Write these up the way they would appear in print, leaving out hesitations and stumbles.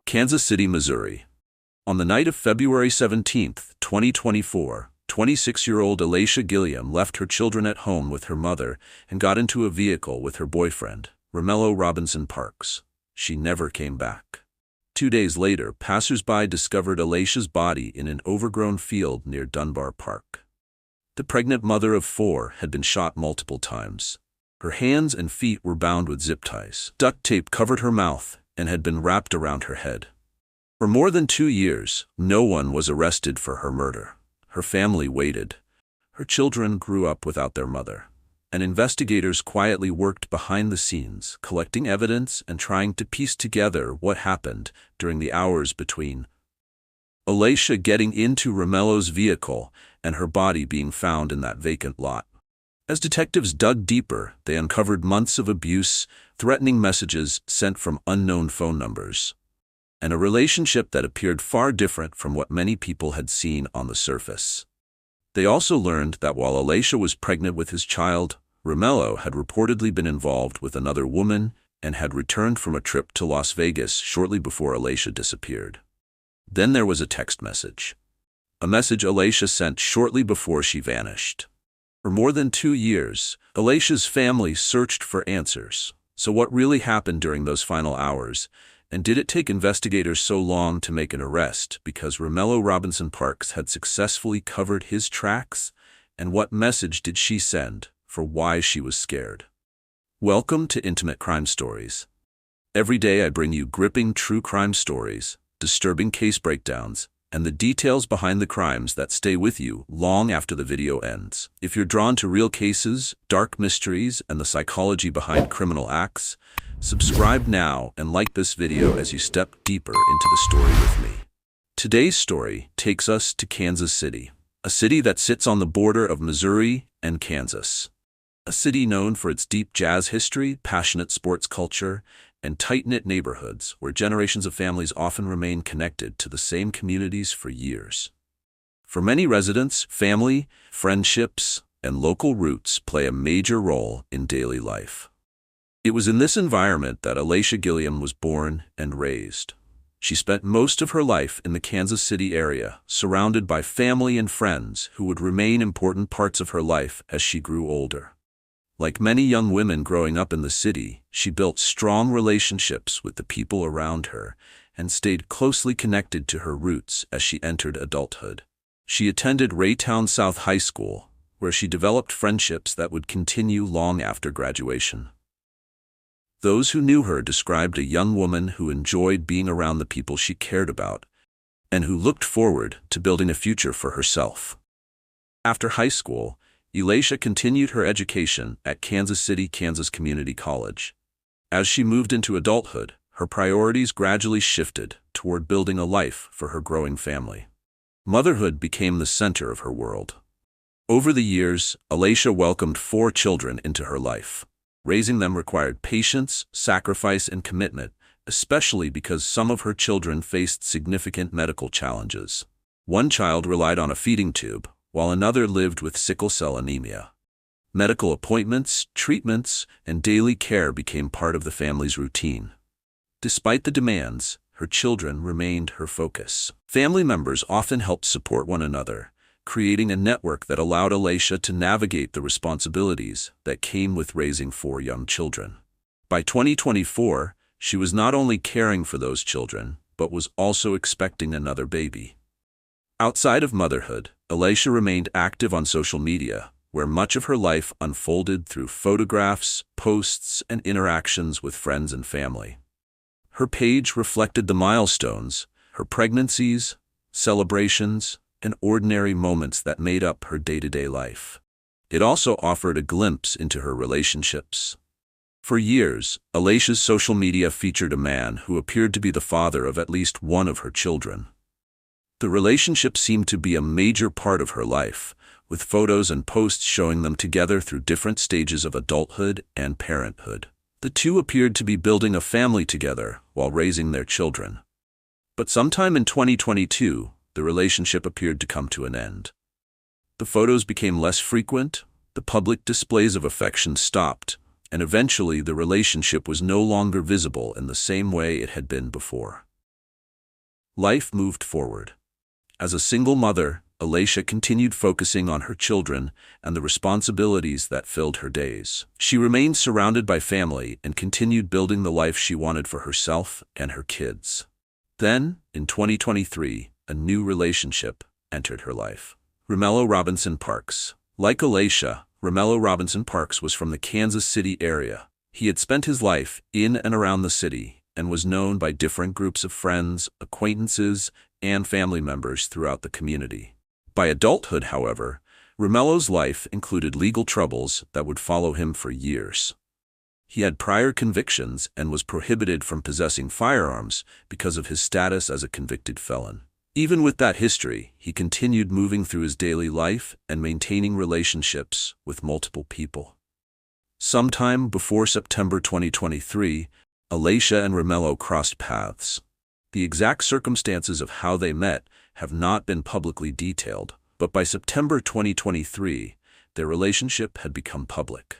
Kansas City, Missouri. On the night of February 17, 2024, 26-year-old Elaysha Gilliam left her children at home with her mother and got into a vehicle with her boyfriend, Romello Robinson Parks. She never came back. 2 days later, passers-by discovered Elaysha's body in an overgrown field near Dunbar Park. The pregnant mother of 4 had been shot multiple times. Her hands and feet were bound with zip ties. Duct tape covered her mouth and had been wrapped around her head. For more than 2 years, no one was arrested for her murder. Her family waited. Her children grew up without their mother, and investigators quietly worked behind the scenes, collecting evidence and trying to piece together what happened during the hours between Elaysha getting into Romello's vehicle and her body being found in that vacant lot. As detectives dug deeper, they uncovered months of abuse, threatening messages sent from unknown phone numbers, and a relationship that appeared far different from what many people had seen on the surface. They also learned that while Elaysha was pregnant with his child, Romello had reportedly been involved with another woman and had returned from a trip to Las Vegas shortly before Elaysha disappeared. Then there was a text message. A message Elaysha sent shortly before she vanished. For more than 2 years, Elaysha's family searched for answers. So what really happened during those final hours? And did it take investigators so long to make an arrest because Romello Robinson Parks had successfully covered his tracks? And what message did she send for why she was scared? Welcome to Intimate Crime Stories. Every day I bring you gripping true crime stories, disturbing case breakdowns, and the details behind the crimes that stay with you long after the video ends. If you're drawn to real cases, dark mysteries, and the psychology behind criminal acts, subscribe now and like this video as you step deeper into the story with me. Today's story takes us to Kansas City, a city that sits on the border of Missouri and Kansas. A city known for its deep jazz history, passionate sports culture, and tight-knit neighborhoods where generations of families often remain connected to the same communities for years. For many residents, family, friendships, and local roots play a major role in daily life. It was in this environment that Elaysha Gilliam was born and raised. She spent most of her life in the Kansas City area, surrounded by family and friends who would remain important parts of her life as she grew older. Like many young women growing up in the city, she built strong relationships with the people around her and stayed closely connected to her roots as she entered adulthood. She attended Raytown South High School, where she developed friendships that would continue long after graduation. Those who knew her described a young woman who enjoyed being around the people she cared about and who looked forward to building a future for herself. After high school, Elaysha continued her education at Kansas City, Kansas Community College. As she moved into adulthood, her priorities gradually shifted toward building a life for her growing family. Motherhood became the center of her world. Over the years, Elaysha welcomed 4 children into her life. Raising them required patience, sacrifice, and commitment, especially because some of her children faced significant medical challenges. One child relied on a feeding tube, while another lived with sickle cell anemia. Medical appointments, treatments, and daily care became part of the family's routine. Despite the demands, her children remained her focus. Family members often helped support one another, creating a network that allowed Elaysha to navigate the responsibilities that came with raising 4 young children. By 2024, she was not only caring for those children, but was also expecting another baby. Outside of motherhood, Elaysha remained active on social media, where much of her life unfolded through photographs, posts, and interactions with friends and family. Her page reflected the milestones, her pregnancies, celebrations, and ordinary moments that made up her day-to-day life. It also offered a glimpse into her relationships. For years, Elaysha's social media featured a man who appeared to be the father of at least one of her children. The relationship seemed to be a major part of her life, with photos and posts showing them together through different stages of adulthood and parenthood. The two appeared to be building a family together while raising their children. But sometime in 2022, the relationship appeared to come to an end. The photos became less frequent, the public displays of affection stopped, and eventually the relationship was no longer visible in the same way it had been before. Life moved forward. As a single mother, Elaysha continued focusing on her children and the responsibilities that filled her days. She remained surrounded by family and continued building the life she wanted for herself and her kids. Then, in 2023, a new relationship entered her life. Romello Robinson Parks. Like Elaysha, Romello Robinson Parks was from the Kansas City area. He had spent his life in and around the city and was known by different groups of friends, acquaintances, and family members throughout the community. By adulthood, however, Romello's life included legal troubles that would follow him for years. He had prior convictions and was prohibited from possessing firearms because of his status as a convicted felon. Even with that history, he continued moving through his daily life and maintaining relationships with multiple people. Sometime before September 2023, Elaysha and Romello crossed paths. The exact circumstances of how they met have not been publicly detailed, but by September 2023, their relationship had become public.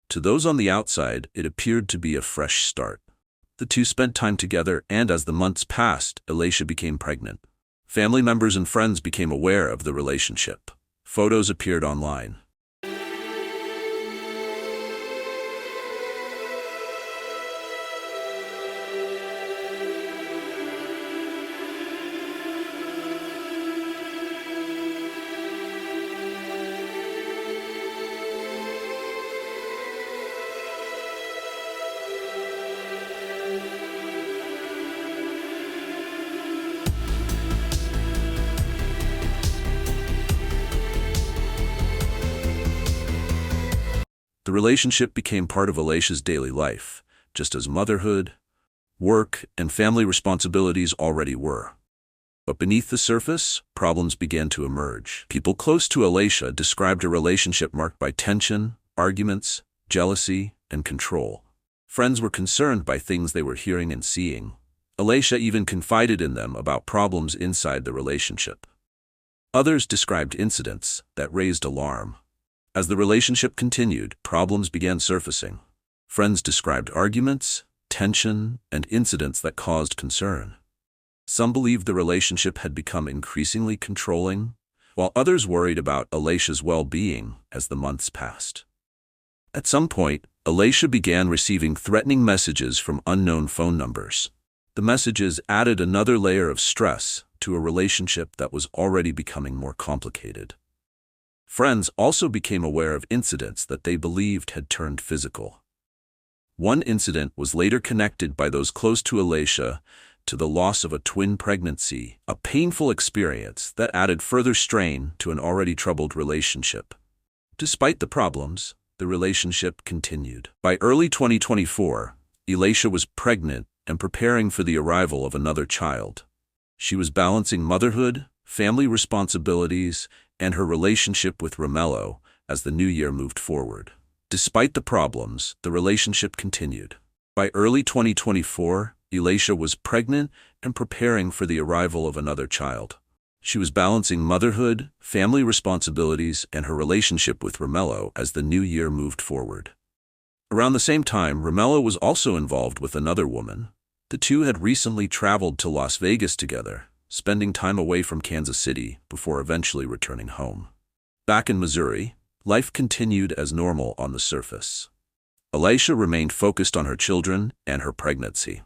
To those on the outside, it appeared to be a fresh start. The two spent time together, and as the months passed, Elaysha became pregnant. Family members and friends became aware of the relationship. Photos appeared online. The relationship became part of Elaysha's daily life, just as motherhood, work, and family responsibilities already were. But beneath the surface, problems began to emerge. People close to Elaysha described a relationship marked by tension, arguments, jealousy, and control. Friends were concerned by things they were hearing and seeing. Elaysha even confided in them about problems inside the relationship. Others described incidents that raised alarm. As the relationship continued, problems began surfacing. Friends described arguments, tension, and incidents that caused concern. Some believed the relationship had become increasingly controlling, while others worried about Elaysha's well-being as the months passed. At some point, Elaysha began receiving threatening messages from unknown phone numbers. The messages added another layer of stress to a relationship that was already becoming more complicated. Friends also became aware of incidents that they believed had turned physical. One incident was later connected by those close to Elaysha to the loss of a twin pregnancy, a painful experience that added further strain to an already troubled relationship. Despite the problems, the relationship continued. By early 2024, Elaysha was pregnant and preparing for the arrival of another child. She was balancing motherhood, family responsibilities, and her relationship with Romello as the new year moved forward. Despite the problems, the relationship continued. By early 2024, Elaysha was pregnant and preparing for the arrival of another child. She was balancing motherhood, family responsibilities, and her relationship with Romello as the new year moved forward. Around the same time, Romello was also involved with another woman. The two had recently traveled to Las Vegas together, spending time away from Kansas City before eventually returning home. Back in Missouri, life continued as normal on the surface. Elaysha remained focused on her children and her pregnancy.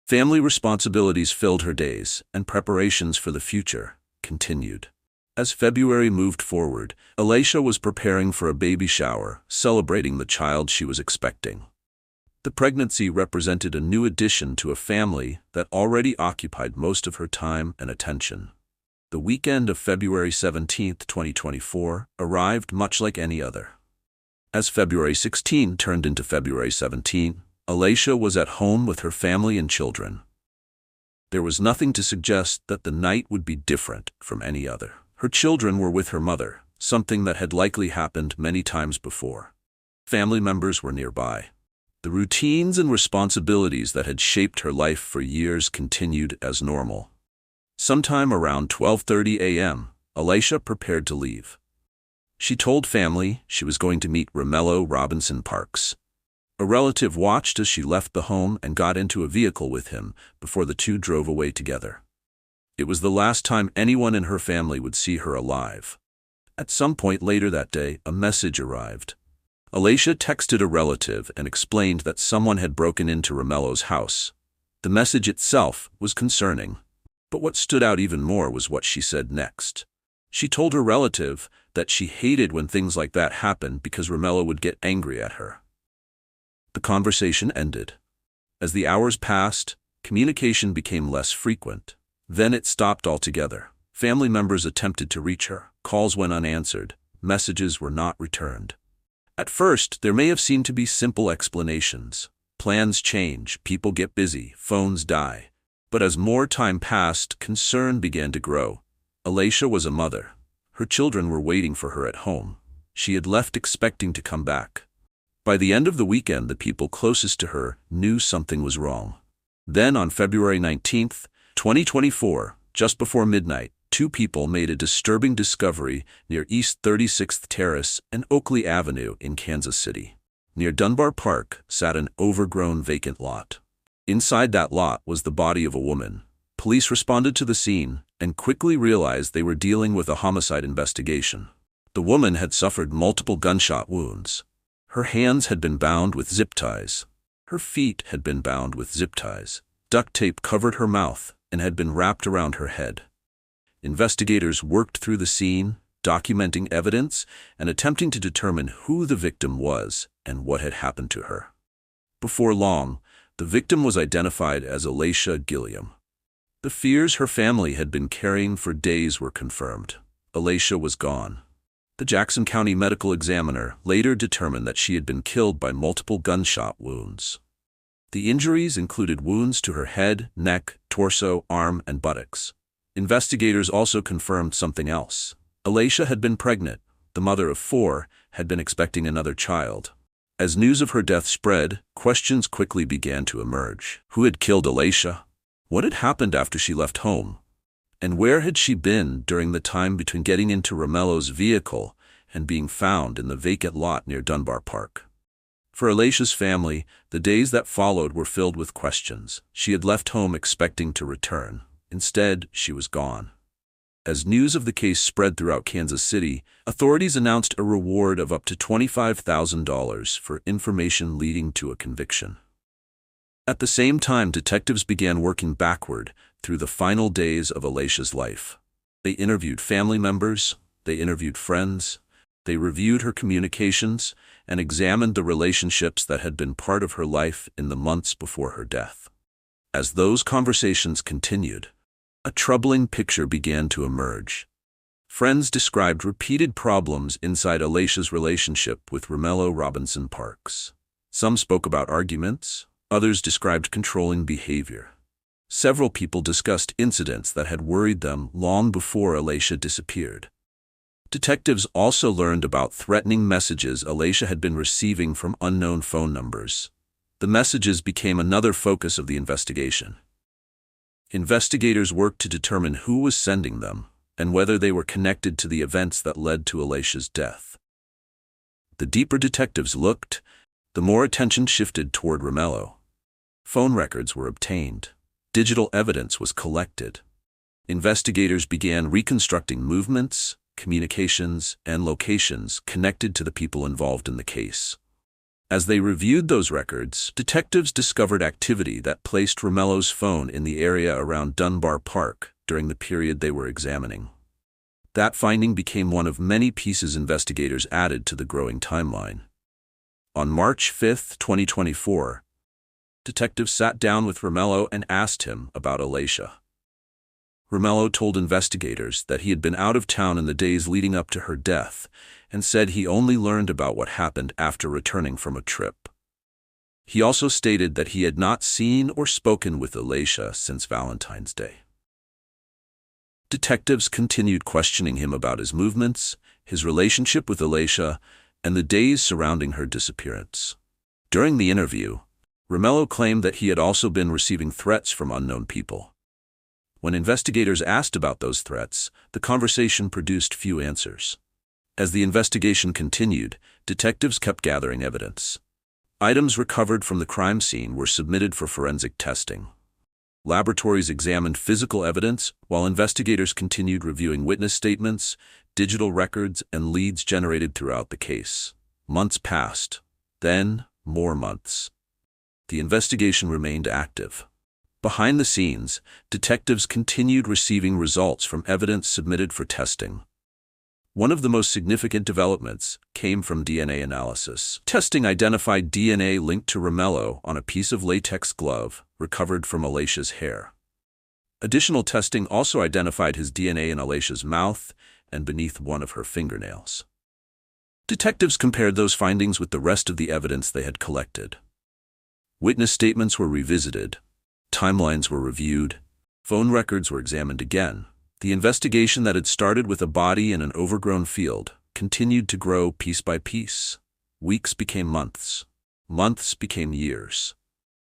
Family responsibilities filled her days, and preparations for the future continued. As February moved forward, Elaysha was preparing for a baby shower, celebrating the child she was expecting. The pregnancy represented a new addition to a family that already occupied most of her time and attention. The weekend of February 17, 2024, arrived much like any other. As February 16 turned into February 17, Elaysha was at home with her family and children. There was nothing to suggest that the night would be different from any other. Her children were with her mother, something that had likely happened many times before. Family members were nearby. The routines and responsibilities that had shaped her life for years continued as normal. Sometime around 12:30 a.m., Elaysha prepared to leave. She told family she was going to meet Romello Robinson Parks. A relative watched as she left the home and got into a vehicle with him before the two drove away together. It was the last time anyone in her family would see her alive. At some point later that day, a message arrived. Elaysha texted a relative and explained that someone had broken into Romello's house. The message itself was concerning, but what stood out even more was what she said next. She told her relative that she hated when things like that happened because Romello would get angry at her. The conversation ended. As the hours passed, communication became less frequent. Then it stopped altogether. Family members attempted to reach her. Calls went unanswered. Messages were not returned. At first, there may have seemed to be simple explanations. Plans change, people get busy, phones die. But as more time passed, concern began to grow. Elaysha was a mother. Her children were waiting for her at home. She had left expecting to come back. By the end of the weekend, the people closest to her knew something was wrong. Then on February 19, 2024, just before midnight, two people made a disturbing discovery near East 36th Terrace and Oakley Avenue in Kansas City. Near Dunbar Park sat an overgrown vacant lot. Inside that lot was the body of a woman. Police responded to the scene and quickly realized they were dealing with a homicide investigation. The woman had suffered multiple gunshot wounds. Her hands had been bound with zip ties. Her feet had been bound with zip ties. Duct tape covered her mouth and had been wrapped around her head. Investigators worked through the scene, documenting evidence and attempting to determine who the victim was and what had happened to her. Before long, the victim was identified as Elaysha Gilliam. The fears her family had been carrying for days were confirmed. Elaysha was gone. The Jackson County medical examiner later determined that she had been killed by multiple gunshot wounds. The injuries included wounds to her head, neck, torso, arm, and buttocks. Investigators also confirmed something else. Elaysha had been pregnant. The mother of 4 had been expecting another child. As news of her death spread, questions quickly began to emerge. Who had killed Elaysha? What had happened after she left home? And where had she been during the time between getting into Romello's vehicle and being found in the vacant lot near Dunbar Park? For Elaysha's family, the days that followed were filled with questions. She had left home expecting to return. Instead, she was gone. As news of the case spread throughout Kansas City, authorities announced a reward of up to $25,000 for information leading to a conviction. At the same time, detectives began working backward through the final days of Elaysha's life. They interviewed family members, they interviewed friends, they reviewed her communications, and examined the relationships that had been part of her life in the months before her death. As those conversations continued, a troubling picture began to emerge. Friends described repeated problems inside Elaysha's relationship with Romello Robinson Parks. Some spoke about arguments, others described controlling behavior. Several people discussed incidents that had worried them long before Elaysha disappeared. Detectives also learned about threatening messages Elaysha had been receiving from unknown phone numbers. The messages became another focus of the investigation. Investigators worked to determine who was sending them and whether they were connected to the events that led to Elaysha's death. The deeper detectives looked, the more attention shifted toward Romello. Phone records were obtained. Digital evidence was collected. Investigators began reconstructing movements, communications, and locations connected to the people involved in the case. As they reviewed those records, detectives discovered activity that placed Romello's phone in the area around Dunbar Park during the period they were examining. That finding became one of many pieces investigators added to the growing timeline. On March 5, 2024, detectives sat down with Romello and asked him about Elaysha. Romello told investigators that he had been out of town in the days leading up to her death and said he only learned about what happened after returning from a trip. He also stated that he had not seen or spoken with Elaysha since Valentine's Day. Detectives continued questioning him about his movements, his relationship with Elaysha, and the days surrounding her disappearance. During the interview, Romello claimed that he had also been receiving threats from unknown people. When investigators asked about those threats, the conversation produced few answers. As the investigation continued, detectives kept gathering evidence. Items recovered from the crime scene were submitted for forensic testing. Laboratories examined physical evidence, while investigators continued reviewing witness statements, digital records, and leads generated throughout the case. Months passed. Then, more months. The investigation remained active. Behind the scenes, detectives continued receiving results from evidence submitted for testing. One of the most significant developments came from DNA analysis. Testing identified DNA linked to Romello on a piece of latex glove recovered from Elaysha's hair. Additional testing also identified his DNA in Elaysha's mouth and beneath one of her fingernails. Detectives compared those findings with the rest of the evidence they had collected. Witness statements were revisited, timelines were reviewed, phone records were examined again. The investigation that had started with a body in an overgrown field continued to grow piece by piece. Weeks became months. Months became years.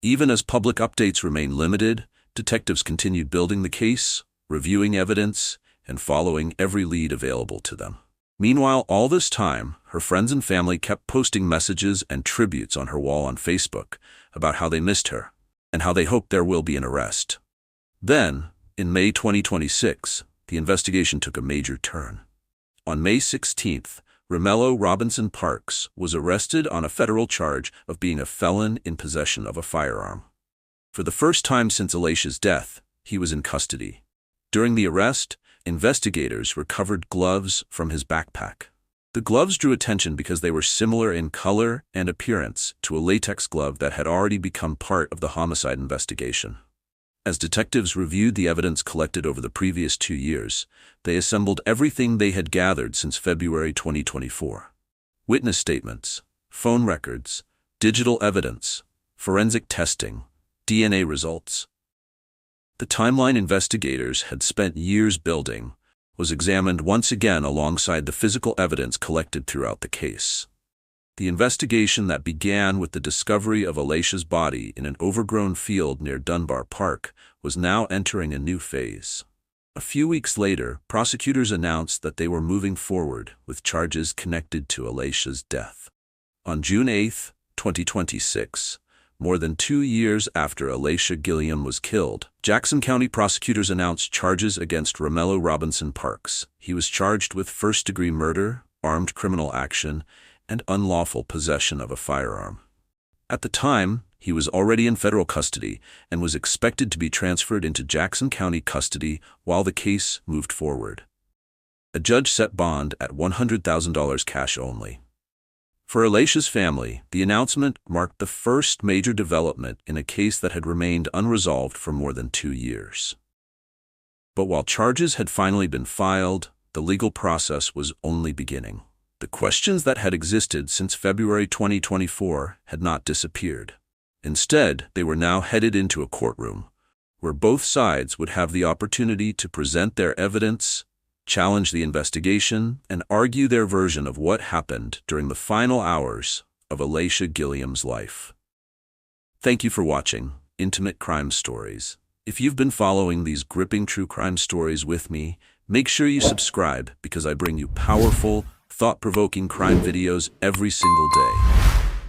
Even as public updates remained limited, detectives continued building the case, reviewing evidence, and following every lead available to them. Meanwhile, all this time, her friends and family kept posting messages and tributes on her wall on Facebook about how they missed her and how they hoped there will be an arrest. Then, in May 2026, the investigation took a major turn. On May 16th, Romello Robinson Parks was arrested on a federal charge of being a felon in possession of a firearm. For the first time since Elaysha's death, he was in custody. During the arrest, investigators recovered gloves from his backpack. The gloves drew attention because they were similar in color and appearance to a latex glove that had already become part of the homicide investigation. As detectives reviewed the evidence collected over the previous 2 years, they assembled everything they had gathered since February 2024. Witness statements, phone records, digital evidence, forensic testing, DNA results. The timeline investigators had spent years building was examined once again alongside the physical evidence collected throughout the case. The investigation that began with the discovery of Elaysha's body in an overgrown field near Dunbar Park was now entering a new phase. A few weeks later, prosecutors announced that they were moving forward with charges connected to Elaysha's death. On June 8, 2026, more than 2 years after Elaysha Gilliam was killed, Jackson County prosecutors announced charges against Romello Robinson Parks. He was charged with first-degree murder, armed criminal action, and unlawful possession of a firearm. At the time, he was already in federal custody and was expected to be transferred into Jackson County custody while the case moved forward. A judge set bond at $100,000 cash only. For Elaysha's family, the announcement marked the first major development in a case that had remained unresolved for more than 2 years. But while charges had finally been filed, the legal process was only beginning. The questions that had existed since February 2024 had not disappeared. Instead, they were now headed into a courtroom, where both sides would have the opportunity to present their evidence, challenge the investigation, and argue their version of what happened during the final hours of Elaysha Gilliam's life. Thank you for watching Intimate Crime Stories. If you've been following these gripping true crime stories with me, make sure you subscribe because I bring you powerful, thought-provoking crime videos every single day.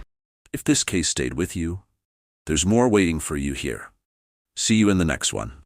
If this case stayed with you, there's more waiting for you here. See you in the next one.